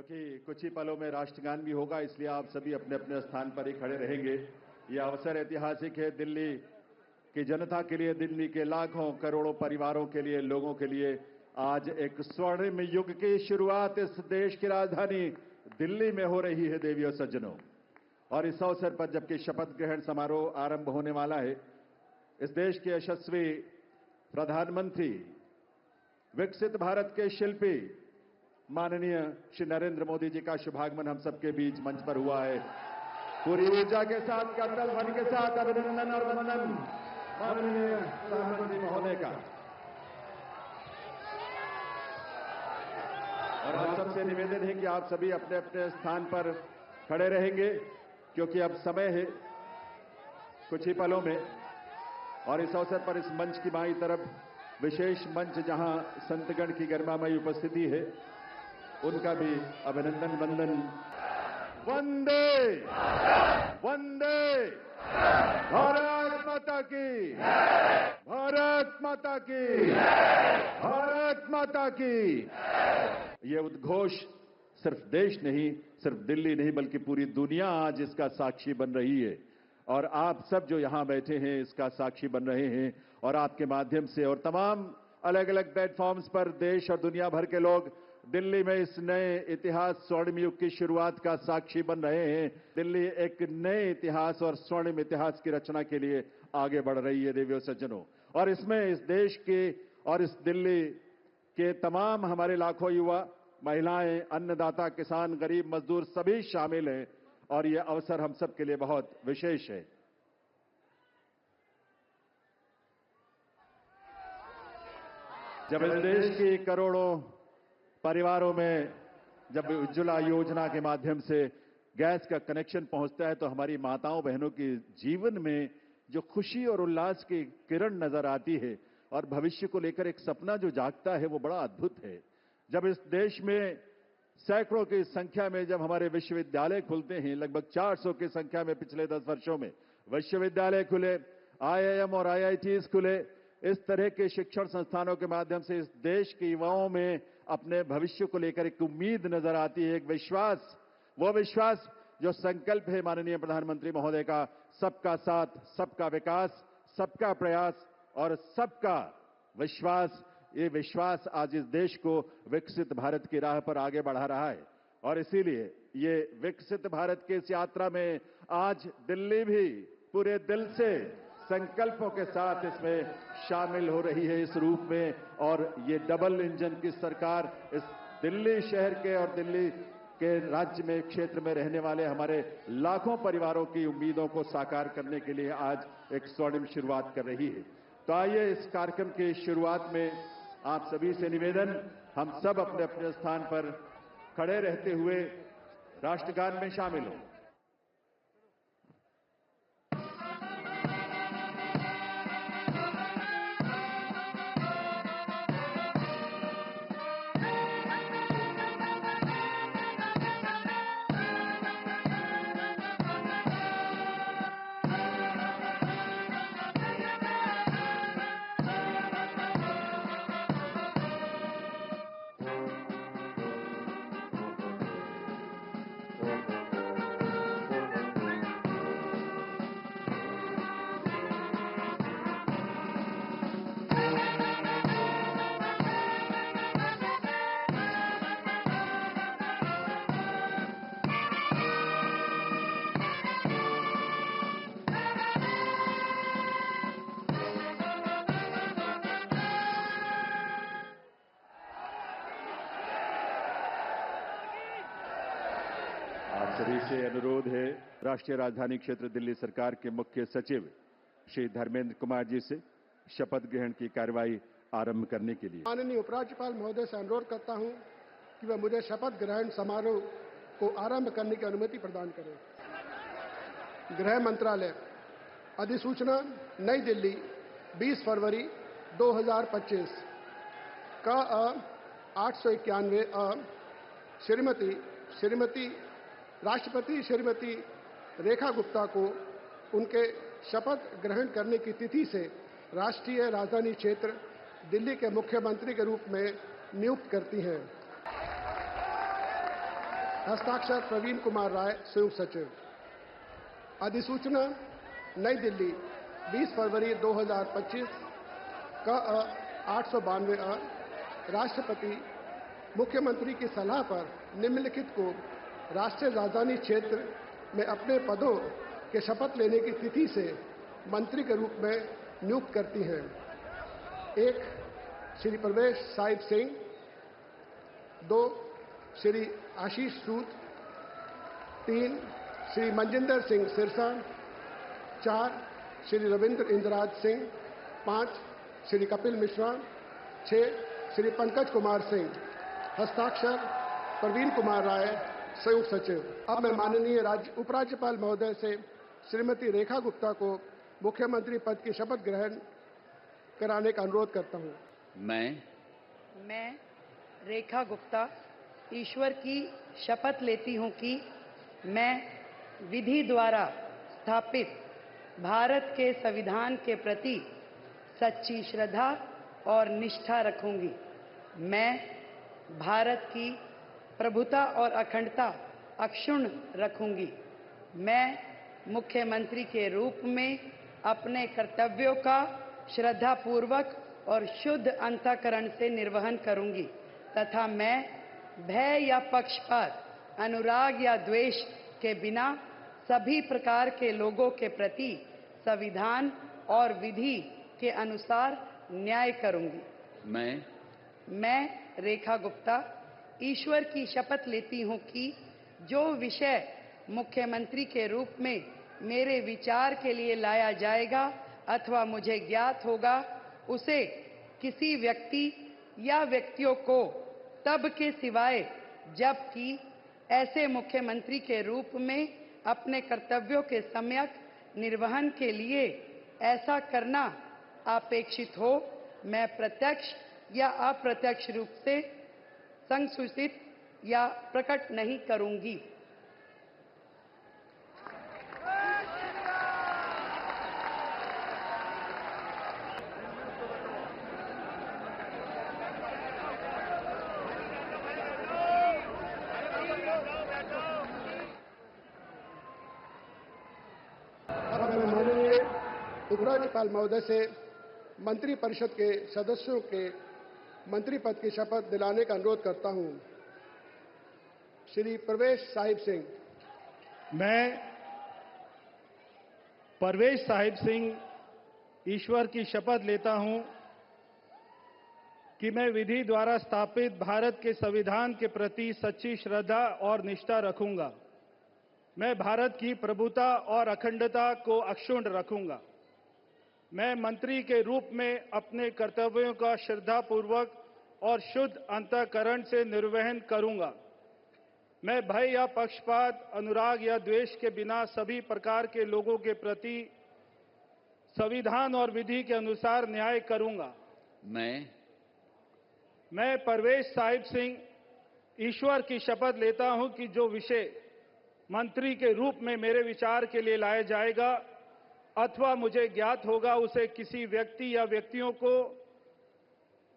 क्योंकि कुछ ही पलों में राष्ट्रगान भी होगा, इसलिए आप सभी अपने अपने स्थान पर ही खड़े रहेंगे। ये अवसर ऐतिहासिक है दिल्ली की जनता के लिए, दिल्ली के लाखों करोड़ों परिवारों के लिए, लोगों के लिए। आज एक स्वर्णिम युग की शुरुआत इस देश की राजधानी दिल्ली में हो रही है देवियों सज्जनों। और इस अवसर पर जबकि शपथ ग्रहण समारोह आरंभ होने वाला है, इस देश के यशस्वी प्रधानमंत्री, विकसित भारत के शिल्पी माननीय श्री नरेंद्र मोदी जी का शुभागमन हम सबके बीच मंच पर हुआ है। पूरी ऊर्जा के साथ, करतल ध्वनि के साथ अभिनंदन और वंदन माननीय प्रधानमंत्री महोदय का। और आप सबसे निवेदन है कि आप सभी अपने अपने स्थान पर खड़े रहेंगे, क्योंकि अब समय है कुछ ही पलों में। और इस अवसर पर इस मंच की बाईं तरफ विशेष मंच जहां संतगण की गरिमामयी उपस्थिति है, उनका भी अभिनंदन वंदन। वंदे वंदे भारत माता की, भारत माता की, भारत माता की। ये उद्घोष सिर्फ देश नहीं, सिर्फ दिल्ली नहीं, बल्कि पूरी दुनिया आज इसका साक्षी बन रही है। और आप सब जो यहां बैठे हैं इसका साक्षी बन रहे हैं। और आपके माध्यम से और तमाम अलग अलग प्लेटफॉर्म्स पर देश और दुनिया भर के लोग दिल्ली में इस नए इतिहास स्वर्णिम युग की शुरुआत का साक्षी बन रहे हैं। दिल्ली एक नए इतिहास और स्वर्णिम इतिहास की रचना के लिए आगे बढ़ रही है देवियों सज्जनों। और इसमें इस देश के और इस दिल्ली के तमाम हमारे लाखों युवा, महिलाएं, अन्नदाता, किसान, गरीब, मजदूर सभी शामिल हैं। और ये अवसर हम सब के लिए बहुत विशेष है। जब इस देश की करोड़ों परिवारों में जब उज्ज्वला योजना के माध्यम से गैस का कनेक्शन पहुंचता है, तो हमारी माताओं बहनों के जीवन में जो खुशी और उल्लास की किरण नजर आती है और भविष्य को लेकर एक सपना जो जागता है, वो बड़ा अद्भुत है। जब इस देश में सैकड़ों की संख्या में जब हमारे विश्वविद्यालय खुलते हैं, लगभग 400 की संख्या में पिछले 10 वर्षों में विश्वविद्यालय खुले, आईआईएम और आईआईटीज खुले, इस तरह के शिक्षण संस्थानों के माध्यम से इस देश के युवाओं में अपने भविष्य को लेकर एक उम्मीद नजर आती है, एक विश्वास। वो विश्वास जो संकल्प है माननीय प्रधानमंत्री महोदय का, सबका साथ, सबका विकास, सबका प्रयास और सबका विश्वास। ये विश्वास आज इस देश को विकसित भारत की राह पर आगे बढ़ा रहा है। और इसीलिए ये विकसित भारत की इस यात्रा में आज दिल्ली भी पूरे दिल से संकल्पों के साथ इसमें शामिल हो रही है इस रूप में। और ये डबल इंजन की सरकार इस दिल्ली शहर के और दिल्ली के राज्य में, क्षेत्र में रहने वाले हमारे लाखों परिवारों की उम्मीदों को साकार करने के लिए आज एक स्वर्णिम शुरुआत कर रही है। तो आइए इस कार्यक्रम की शुरुआत में आप सभी से निवेदन, हम सब अपने अपने स्थान पर खड़े रहते हुए राष्ट्रगान में शामिल हों। सभी से अनुरोध है, राष्ट्रीय राजधानी क्षेत्र दिल्ली सरकार के मुख्य सचिव श्री धर्मेंद्र कुमार जी से शपथ ग्रहण की कार्रवाई आरंभ करने के लिए। माननीय उपराज्यपाल महोदय से अनुरोध करता हूं कि वह मुझे शपथ ग्रहण समारोह को आरंभ करने की अनुमति प्रदान करें। गृह मंत्रालय, अधिसूचना नई दिल्ली 20 फरवरी 2025 का 891 श्रीमती राष्ट्रपति श्रीमती रेखा गुप्ता को उनके शपथ ग्रहण करने की तिथि से राष्ट्रीय राजधानी क्षेत्र दिल्ली के मुख्यमंत्री के रूप में नियुक्त करती हैं। हस्ताक्षर प्रवीण कुमार राय, संयुक्त सचिव। अधिसूचना नई दिल्ली 20 फरवरी 2025 का 892 राष्ट्रपति मुख्यमंत्री की सलाह पर निम्नलिखित को राष्ट्रीय राजधानी क्षेत्र में अपने पदों के शपथ लेने की तिथि से मंत्री के रूप में नियुक्त करती हैं। 1. श्री प्रवेश साहिब सिंह। 2. श्री आशीष सूद। 3. श्री मनजिंदर सिंह सिरसा। 4. श्री रविंद्र इंद्रराज सिंह। 5. श्री कपिल मिश्रा। 6. श्री पंकज कुमार सिंह। हस्ताक्षर प्रवीण कुमार राय, संयुक्त सचिव। अब मैं माननीय उपराज्यपाल महोदय से श्रीमती रेखा गुप्ता को मुख्यमंत्री पद की शपथ ग्रहण कराने का अनुरोध करता हूं। मैं रेखा गुप्ता ईश्वर की शपथ लेती हूं कि मैं विधि द्वारा स्थापित भारत के संविधान के प्रति सच्ची श्रद्धा और निष्ठा रखूंगी। मैं भारत की प्रभुता और अखंडता अक्षुण्ण रखूंगी। मैं मुख्यमंत्री के रूप में अपने कर्तव्यों का श्रद्धापूर्वक और शुद्ध अंतःकरण से निर्वहन करूंगी तथा मैं भय या पक्षपात, अनुराग या द्वेष के बिना सभी प्रकार के लोगों के प्रति संविधान और विधि के अनुसार न्याय करूंगी। मैं रेखा गुप्ता ईश्वर की शपथ लेती हूं कि जो विषय मुख्यमंत्री के रूप में मेरे विचार के लिए लाया जाएगा अथवा मुझे ज्ञात होगा, उसे किसी व्यक्ति या व्यक्तियों को तब के सिवाय जबकि ऐसे मुख्यमंत्री के रूप में अपने कर्तव्यों के सम्यक निर्वहन के लिए ऐसा करना अपेक्षित हो, मैं प्रत्यक्ष या अप्रत्यक्ष रूप से संसूचित या प्रकट नहीं करूंगी। अब मैं माननीय उपराज्यपाल महोदय से मंत्री परिषद के सदस्यों के मंत्री पद की शपथ दिलाने का अनुरोध करता हूं। श्री प्रवेश साहिब सिंह। मैं परवेश साहिब सिंह ईश्वर की शपथ लेता हूं कि मैं विधि द्वारा स्थापित भारत के संविधान के प्रति सच्ची श्रद्धा और निष्ठा रखूंगा। मैं भारत की प्रभुता और अखंडता को अक्षुण्ण रखूंगा। मैं मंत्री के रूप में अपने कर्तव्यों का श्रद्धापूर्वक और शुद्ध अंतःकरण से निर्वहन करूंगा। मैं भय या पक्षपात, अनुराग या द्वेष के बिना सभी प्रकार के लोगों के प्रति संविधान और विधि के अनुसार न्याय करूंगा। मैं परवेश साहिब सिंह ईश्वर की शपथ लेता हूं कि जो विषय मंत्री के रूप में मेरे विचार के लिए लाया जाएगा अथवा मुझे ज्ञात होगा, उसे किसी व्यक्ति या व्यक्तियों को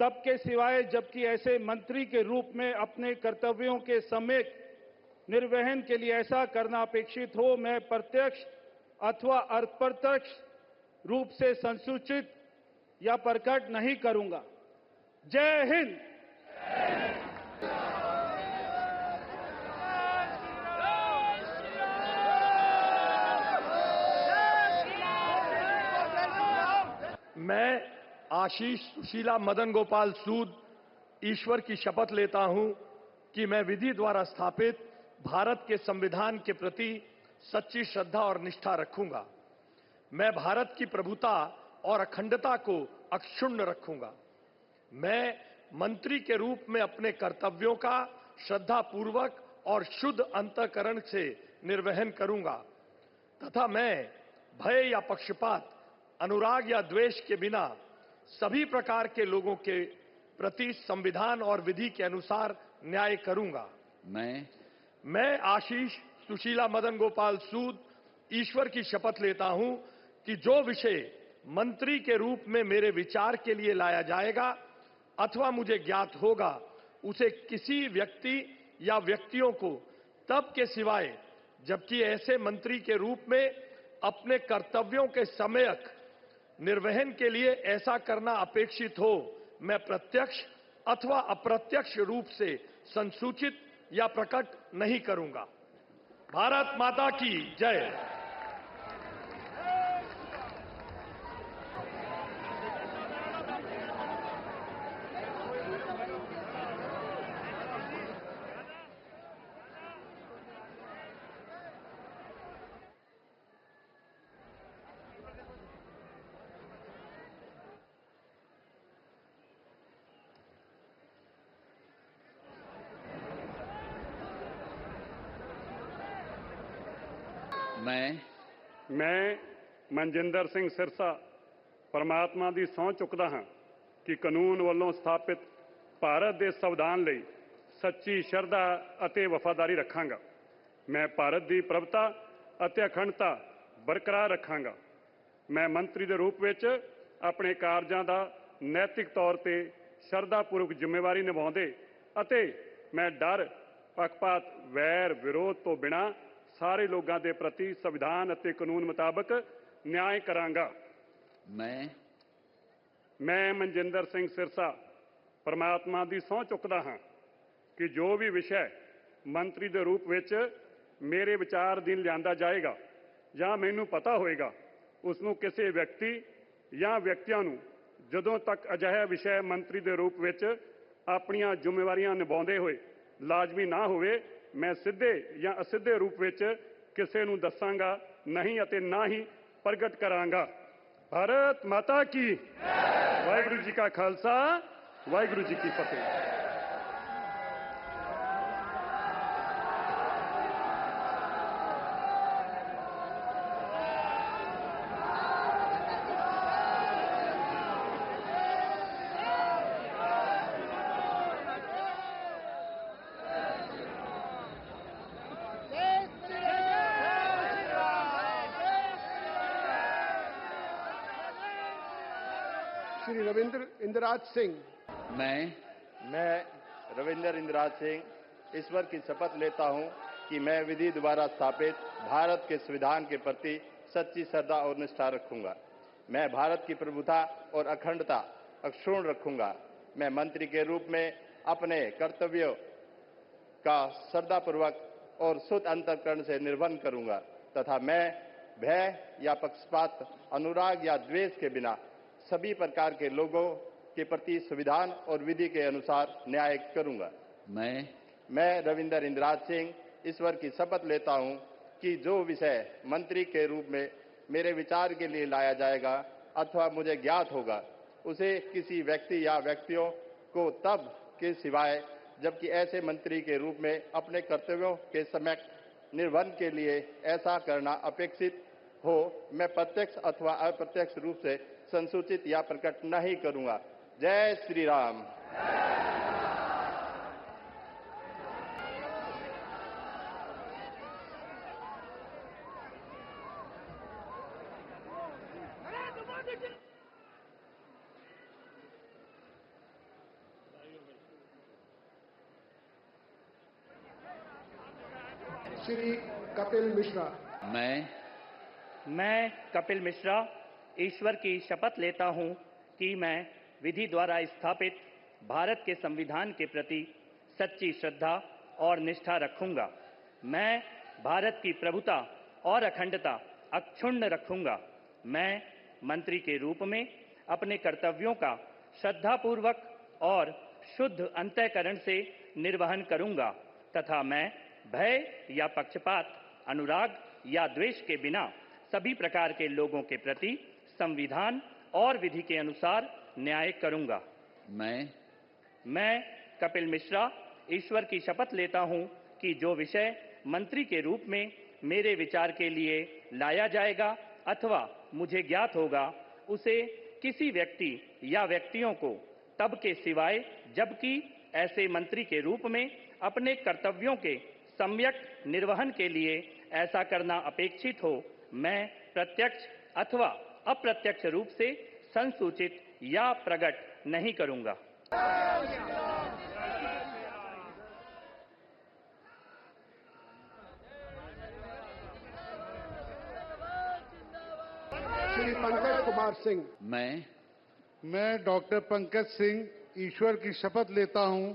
तब के सिवाय जबकि ऐसे मंत्री के रूप में अपने कर्तव्यों के सम्यक निर्वहन के लिए ऐसा करना अपेक्षित हो, मैं प्रत्यक्ष अथवा अप्रत्यक्ष रूप से संसूचित या प्रकट नहीं करूंगा। जय हिंद। मैं आशीष सुशीला मदन गोपाल सूद ईश्वर की शपथ लेता हूं कि मैं विधि द्वारा स्थापित भारत के संविधान के प्रति सच्ची श्रद्धा और निष्ठा रखूंगा। मैं भारत की प्रभुता और अखंडता को अक्षुण्ण रखूंगा। मैं मंत्री के रूप में अपने कर्तव्यों का श्रद्धापूर्वक और शुद्ध अंतःकरण से निर्वहन करूंगा तथा मैं भय या पक्षपात, अनुराग या द्वेष के बिना सभी प्रकार के लोगों के प्रति संविधान और विधि के अनुसार न्याय करूंगा। मैं आशीष सुशीला मदन गोपाल सूद ईश्वर की शपथ लेता हूं कि जो विषय मंत्री के रूप में मेरे विचार के लिए लाया जाएगा अथवा मुझे ज्ञात होगा, उसे किसी व्यक्ति या व्यक्तियों को तब के सिवाय जबकि ऐसे मंत्री के रूप में अपने कर्तव्यों के सम्यक निर्वहन के लिए ऐसा करना अपेक्षित हो, मैं प्रत्यक्ष अथवा अप्रत्यक्ष रूप से संसूचित या प्रकट नहीं करूंगा। भारत माता की जय। मैं मनजिंदर ਸਿੰਘ ਸਿਰਸਾ ਪਰਮਾਤਮਾ ਦੀ ਸਹੁੰ ਚੁੱਕਦਾ ਹਾਂ ਕਿ ਕਾਨੂੰਨ ਵੱਲੋਂ ਸਥਾਪਿਤ ਭਾਰਤ ਦੇ ਸੰਵਿਧਾਨ ਲਈ ਸੱਚੀ ਸ਼ਰਧਾ ਅਤੇ ਵਫਾਦਾਰੀ ਰੱਖਾਂਗਾ। ਮੈਂ ਭਾਰਤ ਦੀ ਪ੍ਰਭੁਤਾ ਅਤੇ ਅਖੰਡਤਾ ਬਰਕਰਾਰ ਰੱਖਾਂਗਾ। ਮੈਂ ਮੰਤਰੀ ਦੇ ਰੂਪ ਵਿੱਚ ਆਪਣੇ ਕਾਰਜਾਂ ਦਾ ਨੈਤਿਕ ਤੌਰ ਤੇ ਸ਼ਰਧਾਪੂਰਵਕ ਜ਼ਿੰਮੇਵਾਰੀ ਨਿਭਾਉਂਦੇ ਅਤੇ ਮੈਂ ਡਰ, ਪੱਖਪਾਤ, ਵੈਰ, ਵਿਰੋਧ ਤੋਂ ਬਿਨਾਂ ਸਾਰੇ ਲੋਕਾਂ ਦੇ ਪ੍ਰਤੀ ਸੰਵਿਧਾਨ ਅਤੇ ਕਾਨੂੰਨ ਮੁਤਾਬਕ ਨਿਆਂ ਕਰਾਂਗਾ। ਮੈਂ ਮਨਜਿੰਦਰ ਸਿੰਘ ਸਿਰਸਾ ਪਰਮਾਤਮਾ ਦੀ ਸਹੁੰ ਚੁੱਕਦਾ ਹਾਂ ਕਿ ਜੋ ਵੀ ਵਿਸ਼ਾ ਮੰਤਰੀ ਦੇ ਰੂਪ ਵਿੱਚ ਮੇਰੇ ਵਿਚਾਰ ਅਧੀਨ ਲਿਆਂਦਾ ਜਾਏਗਾ ਜਾਂ ਮੈਨੂੰ ਪਤਾ ਹੋਏਗਾ, ਉਸ ਨੂੰ ਕਿਸੇ ਵਿਅਕਤੀ ਜਾਂ ਵਿਅਕਤੀਆਂ ਨੂੰ ਜਦੋਂ ਤੱਕ ਅਜਿਹਾ ਵਿਸ਼ਾ ਮੰਤਰੀ ਦੇ ਰੂਪ ਵਿੱਚ ਆਪਣੀਆਂ ਜ਼ਿੰਮੇਵਾਰੀਆਂ ਨਿਭਾਉਂਦੇ ਹੋਏ ਲਾਜ਼ਮੀ ਨਾ ਹੋਵੇ, मैं सिद्धे या असिद्धे रूप विच किसी नूं दसांगा नहीं अते ना ही प्रगट करांगा। भारत माता की वाहिगुरू जी का खालसा, वाहिगुरू जी की फतेह। श्री रविंद्र इंदिराज सिंह। मैं रविंद्र इंदिराज सिंह ईश्वर की शपथ लेता हूं कि मैं विधि द्वारा स्थापित भारत के संविधान के प्रति सच्ची श्रद्धा और निष्ठा रखूंगा। मैं भारत की प्रभुता और अखंडता अक्षुण्ण रखूंगा। मैं मंत्री के रूप में अपने कर्तव्यों का श्रद्धापूर्वक और शुद्ध अंतःकरण से निर्वहन करूंगा तथा मैं भय या पक्षपात, अनुराग या द्वेष के बिना सभी प्रकार के लोगों के प्रति संविधान और विधि के अनुसार न्याय करूंगा। मैं रविंद्र इंदिराज सिंह ईश्वर की शपथ लेता हूं कि जो विषय मंत्री के रूप में मेरे विचार के लिए लाया जाएगा अथवा मुझे ज्ञात होगा, उसे किसी व्यक्ति या व्यक्तियों को तब के सिवाय जबकि ऐसे मंत्री के रूप में अपने कर्तव्यों के सम्यक निर्वहन के लिए ऐसा करना अपेक्षित हो, मैं प्रत्यक्ष अथवा अप्रत्यक्ष रूप से संसूचित या प्रकट नहीं करूंगा। जय श्री राम। श्री कपिल मिश्रा। मैं कपिल मिश्रा ईश्वर की शपथ लेता हूं कि मैं विधि द्वारा स्थापित भारत के संविधान के प्रति सच्ची श्रद्धा और निष्ठा रखूंगा। मैं भारत की प्रभुता और अखंडता अक्षुण्ण रखूंगा। मैं मंत्री के रूप में अपने कर्तव्यों का श्रद्धापूर्वक और शुद्ध अंतःकरण से निर्वहन करूंगा तथा मैं भय या पक्षपात, अनुराग या द्वेष के बिना सभी प्रकार के लोगों के प्रति संविधान और विधि के अनुसार न्याय करूंगा। मैं कपिल मिश्रा ईश्वर की शपथ लेता हूं कि जो विषय मंत्री के रूप में मेरे विचार के लिए लाया जाएगा अथवा मुझे ज्ञात होगा, उसे किसी व्यक्ति या व्यक्तियों को तब के सिवाय जबकि ऐसे मंत्री के रूप में अपने कर्तव्यों के सम्यक निर्वहन के लिए ऐसा करना अपेक्षित हो, मैं प्रत्यक्ष अथवा अप्रत्यक्ष रूप से संसूचित या प्रकट नहीं करूंगा। श्री पंकज कुमार सिंह। मैं डॉक्टर पंकज सिंह ईश्वर की शपथ लेता हूं,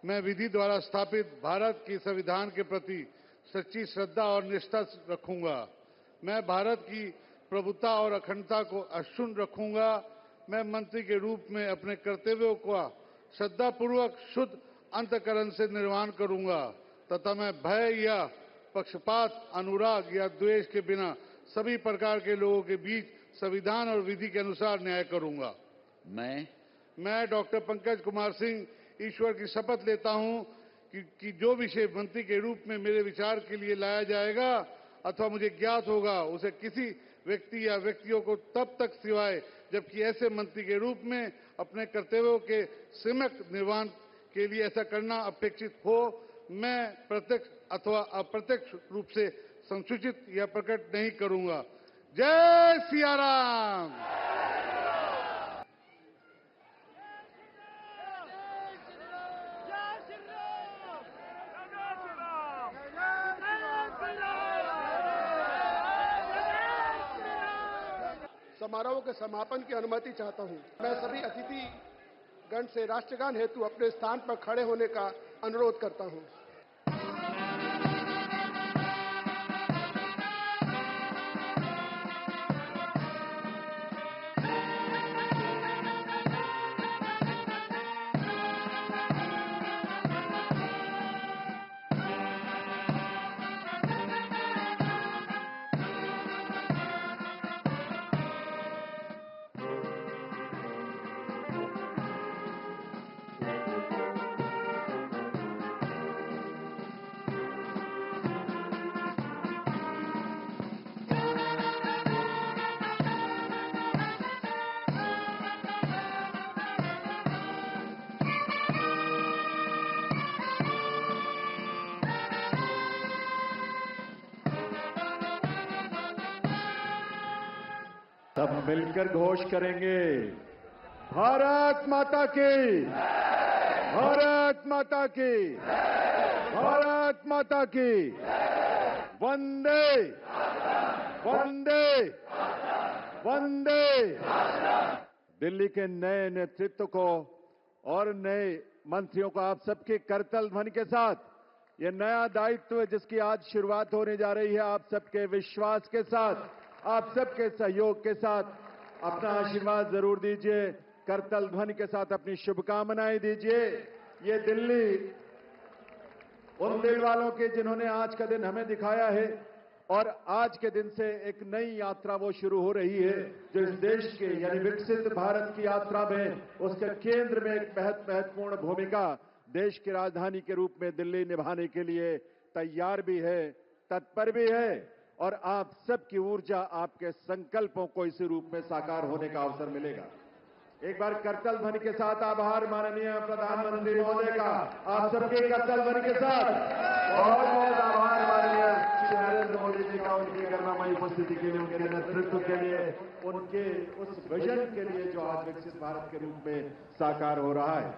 मैं विधि द्वारा स्थापित भारत के संविधान के प्रति सच्ची श्रद्धा और निष्ठा रखूंगा। मैं भारत की प्रभुता और अखंडता को अक्षुण्ण रखूंगा। मैं मंत्री के रूप में अपने कर्तव्यों का श्रद्धापूर्वक शुद्ध अंतःकरण से निर्वहन करूंगा तथा मैं भय या पक्षपात, अनुराग या द्वेष के बिना सभी प्रकार के लोगों के बीच संविधान और विधि के अनुसार न्याय करूंगा। मैं डॉक्टर पंकज कुमार सिंह ईश्वर की शपथ लेता हूं कि जो विषय मंत्री के रूप में मेरे विचार के लिए लाया जाएगा अथवा मुझे ज्ञात होगा उसे किसी व्यक्ति या व्यक्तियों को तब तक सिवाय जबकि ऐसे मंत्री के रूप में अपने कर्तव्यों के सम्यक निर्वहन के लिए ऐसा करना अपेक्षित हो, मैं प्रत्यक्ष अथवा अप्रत्यक्ष रूप से संसूचित या प्रकट नहीं करूंगा। जय सिया राम। समारोह के समापन की अनुमति चाहता हूं। मैं सभी अतिथि गण से राष्ट्रगान हेतु अपने स्थान पर खड़े होने का अनुरोध करता हूं। सब मिलकर घोष करेंगे, भारत माता की, भारत माता की, भारत माता की, वंदे वंदे वंदे। दिल्ली के नए नेतृत्व को और नए मंत्रियों को आप सबके करतल ध्वनि के साथ ये नया दायित्व जिसकी आज शुरुआत होने जा रही है, आप सबके विश्वास के साथ, आप सबके सहयोग के साथ अपना आशीर्वाद जरूर दीजिए। करतल ध्वनि के साथ अपनी शुभकामनाएं दीजिए। ये दिल्ली उन दिल वालों के जिन्होंने आज का दिन हमें दिखाया है और आज के दिन से एक नई यात्रा वो शुरू हो रही है जो इस देश के यानी विकसित भारत की यात्रा में उसके केंद्र में एक महत्वपूर्ण भूमिका देश की राजधानी के रूप में दिल्ली निभाने के लिए तैयार भी है, तत्पर भी है और आप सबकी ऊर्जा, आपके संकल्पों को इसी रूप में साकार होने का अवसर मिलेगा। एक बार करतल ध्वनि के साथ आभार माननीय प्रधानमंत्री महोदय का, आप सबके करतल ध्वनि के साथ बहुत बहुत आभार माननीय श्री नरेंद्र मोदी जी का उनकी गरिमामयी उपस्थिति के लिए, उनके नेतृत्व के लिए, उनके उस विजन के लिए जो आज विकसित भारत के रूप में साकार हो रहा है।